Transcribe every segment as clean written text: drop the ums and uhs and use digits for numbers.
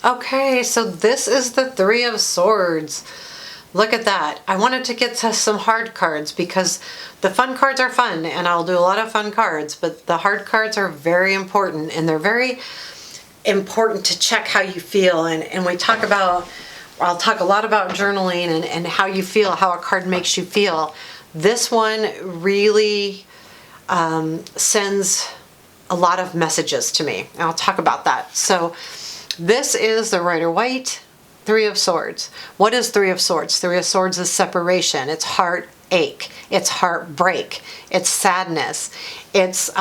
Okay, so this is the Three of Swords. Look at that. I wanted to get to some hard cards because the fun cards are fun and I'll do a lot of fun cards, but the hard cards are very important and they're very important to check how you feel. And we talk about, I'll talk a lot about journaling and how you feel, how a card makes you feel. This one really sends a lot of messages to me, and I'll talk about that. So this is the Rider-Waite Three of Swords. What is Three of Swords? Three of Swords is separation. It's heartache. It's heartbreak. It's sadness. It's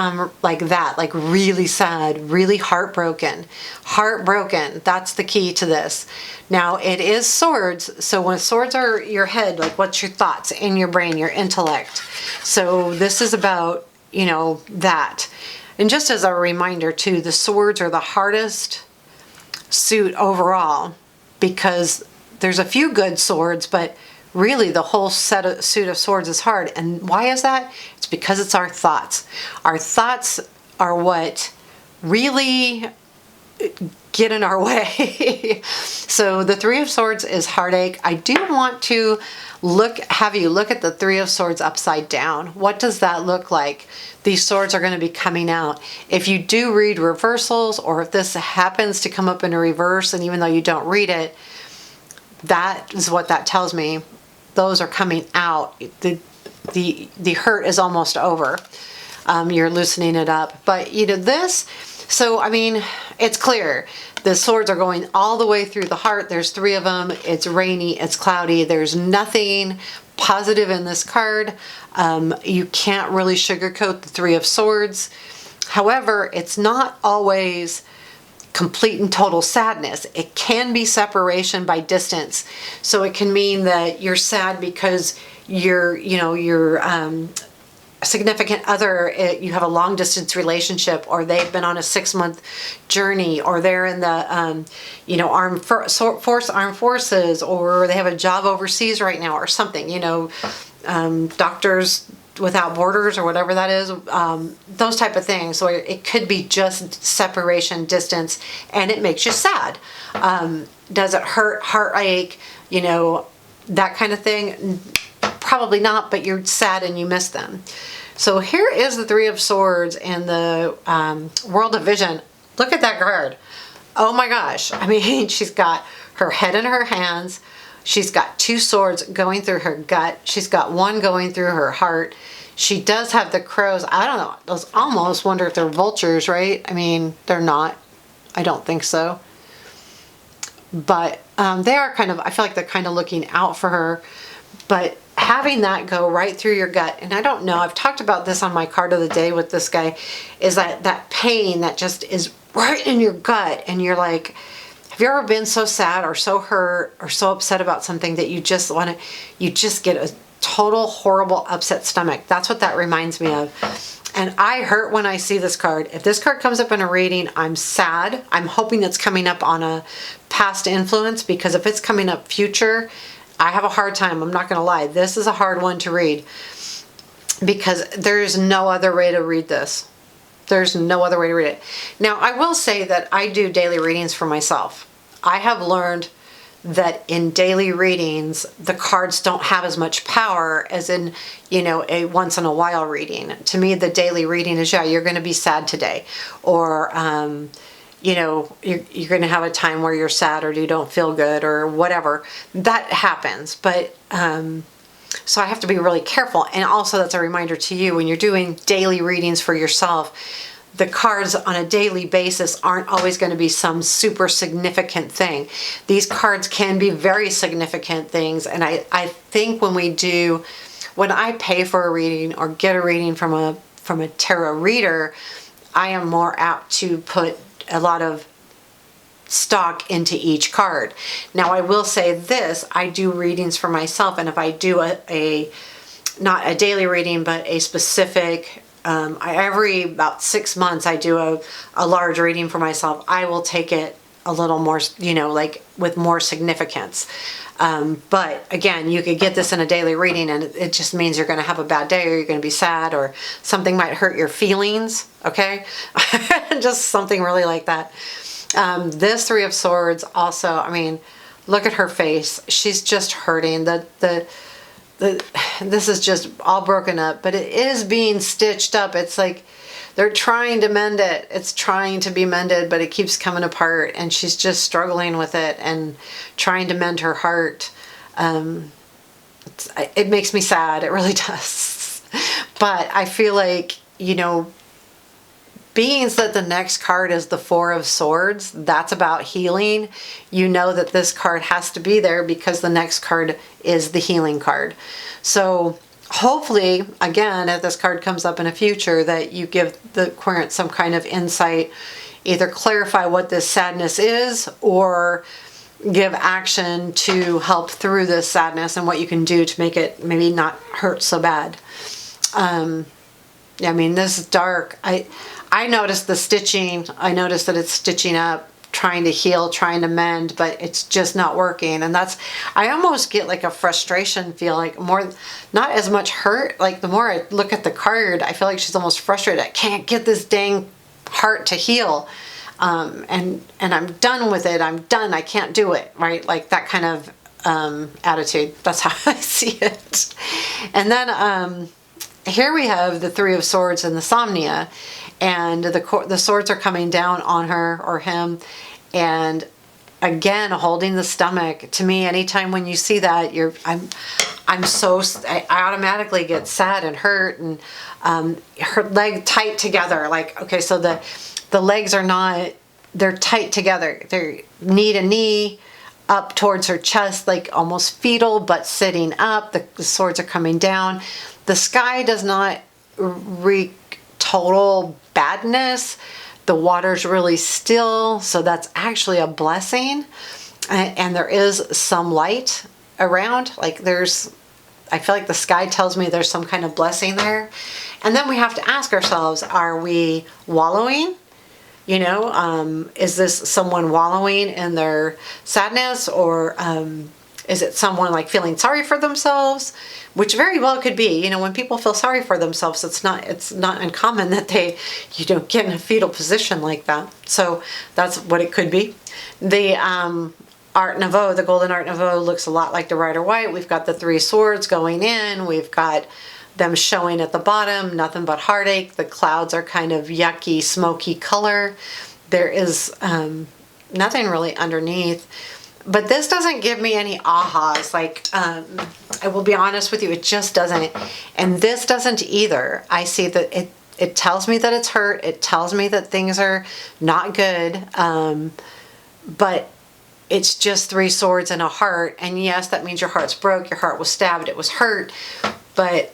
like that, like really sad, really heartbroken. Heartbroken. That's the key to this. Now it is swords. So when swords are your head, like what's your thoughts in your brain, your intellect. So this is about, you know, that. And just as a reminder too, the swords are the hardest suit overall, because there's a few good swords, but really the whole suit of swords is hard. And why is that? It's because it's our thoughts. Our thoughts are what really get in our way. So the Three of Swords is heartache. I do want to have you look at the Three of Swords upside down. What does that look like? These swords are going to be coming out. If you do read reversals, or if this happens to come up in a reverse, and even though you don't read it, that is what that tells me. Those are coming out. The hurt is almost over. You're loosening it up. But you know this, so I mean, it's clear. The swords are going all the way through the heart. There's three of them. It's rainy, it's cloudy. There's nothing positive in this card. You can't really sugarcoat the Three of Swords. However, it's not always complete and total sadness. It can be separation by distance. So it can mean that you're sad because your significant other, you have a long distance relationship, or they've been on a 6-month journey, or they're in the armed forces, or they have a job overseas right now, or something, Doctors Without Borders or whatever that is, those type of things. So it could be just separation, distance, and it makes you sad. Does it hurt, heartache, that kind of thing? Probably not, but you're sad and you miss them. So here is the Three of Swords and the World of Vision. Look at that card. Oh my gosh. I mean, she's got her head in her hands. She's got two swords going through her gut. She's got one going through her heart. She does have the crows. I don't know. Those almost wonder if they're vultures, right? I mean, they're not. I don't think so. But they are kind of, I feel like they're kind of looking out for her. But having that go right through your gut, and I don't know, I've talked about this on my card of the day with this guy, is that pain that just is right in your gut, and you're like, have you ever been so sad or so hurt or so upset about something that you just get a total horrible upset stomach? That's what that reminds me of. And I hurt when I see this card. If this card comes up in a reading, I'm sad. I'm hoping it's coming up on a past influence, because if it's coming up future, I have a hard time. I'm not going to lie. This is a hard one to read, because there's no other way to read this. There's no other way to read it. Now, I will say that I do daily readings for myself. I have learned that in daily readings, the cards don't have as much power as in, a once in a while reading. To me, the daily reading is, you're going to be sad today, or, you're going to have a time where you're sad or you don't feel good or whatever. That happens. But, so I have to be really careful. And also that's a reminder to you, when you're doing daily readings for yourself, the cards on a daily basis aren't always going to be some super significant thing. These cards can be very significant things. And I think when I pay for a reading or get a reading from a tarot reader, I am more apt to put a lot of stock into each card. Now, I will say this, I do readings for myself, and if I do not a daily reading, but a specific, every about 6 months I do a large reading for myself, I will take it a little more, like with more significance. But again, you could get this in a daily reading and it just means you're going to have a bad day, or you're going to be sad, or something might hurt your feelings. Okay. Just something really like that. This Three of Swords also, I mean, look at her face. She's just hurting. This is just all broken up, but it is being stitched up. It's like they're trying to mend it. It's trying to be mended, but it keeps coming apart, and she's just struggling with it and trying to mend her heart. It makes me sad. It really does. But I feel like, you know, being that the next card is the Four of Swords, that's about healing. You know that this card has to be there because the next card is the healing card. So hopefully, again, if this card comes up in the future, that you give the Aquarian some kind of insight, either clarify what this sadness is or give action to help through this sadness and what you can do to make it maybe not hurt so bad. I mean, this is dark. I noticed the stitching. I noticed that it's stitching up, trying to heal, trying to mend, but it's just not working. And I almost get like a frustration feel, like more, not as much hurt. Like the more I look at the card, I feel like she's almost frustrated. I can't get this dang heart to heal. And I'm done with it. I'm done. I can't do it. Right. Like that kind of, attitude. That's how I see it. And then, here we have the Three of Swords and the Somnia, and the swords are coming down on her or him, and again holding the stomach. To me, anytime when you see that, I automatically get sad and hurt, and her leg tight together. Like, okay, so the legs are not, they're tight together. They're knee to knee, up towards her chest, like almost fetal, but sitting up. The swords are coming down. The sky does not wreak total badness. The water's really still, so that's actually a blessing. And there is some light around. Like I feel like the sky tells me there's some kind of blessing there. And then we have to ask ourselves, are we wallowing? You know, is this someone wallowing in their sadness, or is it someone like feeling sorry for themselves? Which very well could be. You know, when people feel sorry for themselves, it's not uncommon that they, get in a fetal position like that. So that's what it could be. The Art Nouveau, the Golden Art Nouveau, looks a lot like the Rider White. We've got the Three Swords going in. We've got them showing at the bottom, nothing but heartache. The clouds are kind of yucky, smoky color. There is nothing really underneath. But this doesn't give me any ahas. Like, I will be honest with you, it just doesn't. And this doesn't either. I see that it tells me that it's hurt. It tells me that things are not good. But it's just Three Swords and a heart. And yes, that means your heart's broke. Your heart was stabbed. It was hurt. But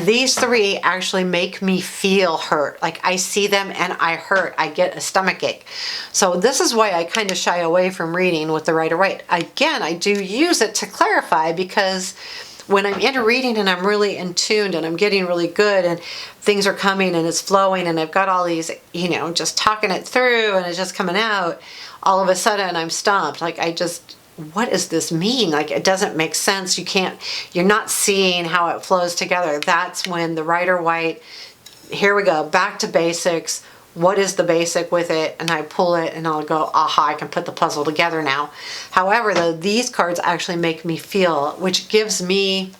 these three actually make me feel hurt. Like I see them and I hurt. I get a stomach ache. So this is why I kind of shy away from reading with the Rider White. Again, I do use it to clarify, because when I'm in a reading and I'm really in tuned and I'm getting really good and things are coming and it's flowing and I've got all these, just talking it through and it's just coming out, all of a sudden I'm stumped. Like what does this mean? Like, it doesn't make sense. You're not seeing how it flows together. That's when the Rider White, here we go, back to basics. What is the basic with it? And I pull it and I'll go, aha, I can put the puzzle together now. However, though, these cards actually make me feel, which gives me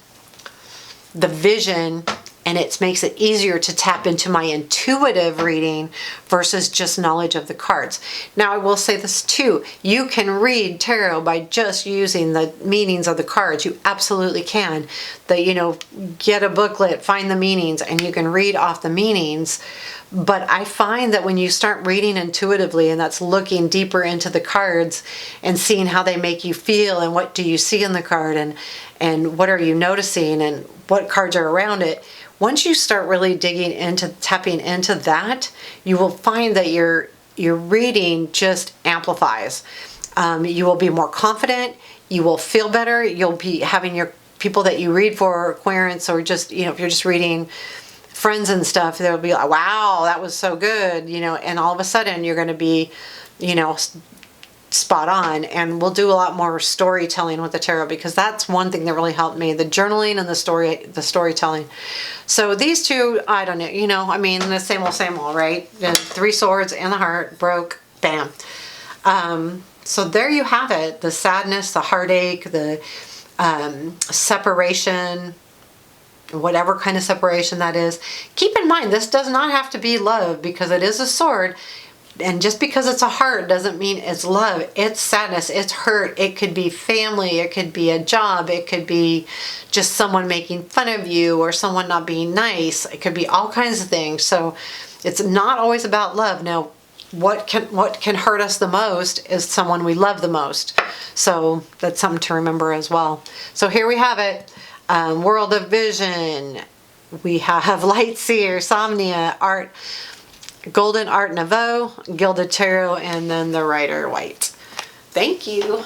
the vision, and it makes it easier to tap into my intuitive reading versus just knowledge of the cards. Now, I will say this too. You can read tarot by just using the meanings of the cards. You absolutely can. Get a booklet, find the meanings, and you can read off the meanings. But I find that when you start reading intuitively, and that's looking deeper into the cards and seeing how they make you feel and what do you see in the card and what are you noticing and what cards are around it, once you start really digging into, tapping into that, you will find that your reading just amplifies. You will be more confident. You will feel better. You'll be having your people that you read for, Aquarians, or just, if you're just reading friends and stuff, they'll be like, wow, that was so good, and all of a sudden you're going to be, spot on. And we'll do a lot more storytelling with the tarot, because that's one thing that really helped me, the journaling and the storytelling. So these two, I don't know, the same old, right? The Three Swords and the heart broke, Bam. So there you have it. The sadness, the heartache, the separation, whatever kind of separation that is. Keep in mind, this does not have to be love because it is a sword. And just because it's a heart doesn't mean it's love. It's sadness. It's hurt. It could be family. It could be a job. It could be just someone making fun of you or someone not being nice. It could be all kinds of things. So it's not always about love. Now, what can hurt us the most is someone we love the most. So that's something to remember as well. So here we have it. World of Vision. We have Light Seer, Somnia, Art, Golden Art Nouveau, Gilded Tarot, and then the Rider White. Thank you.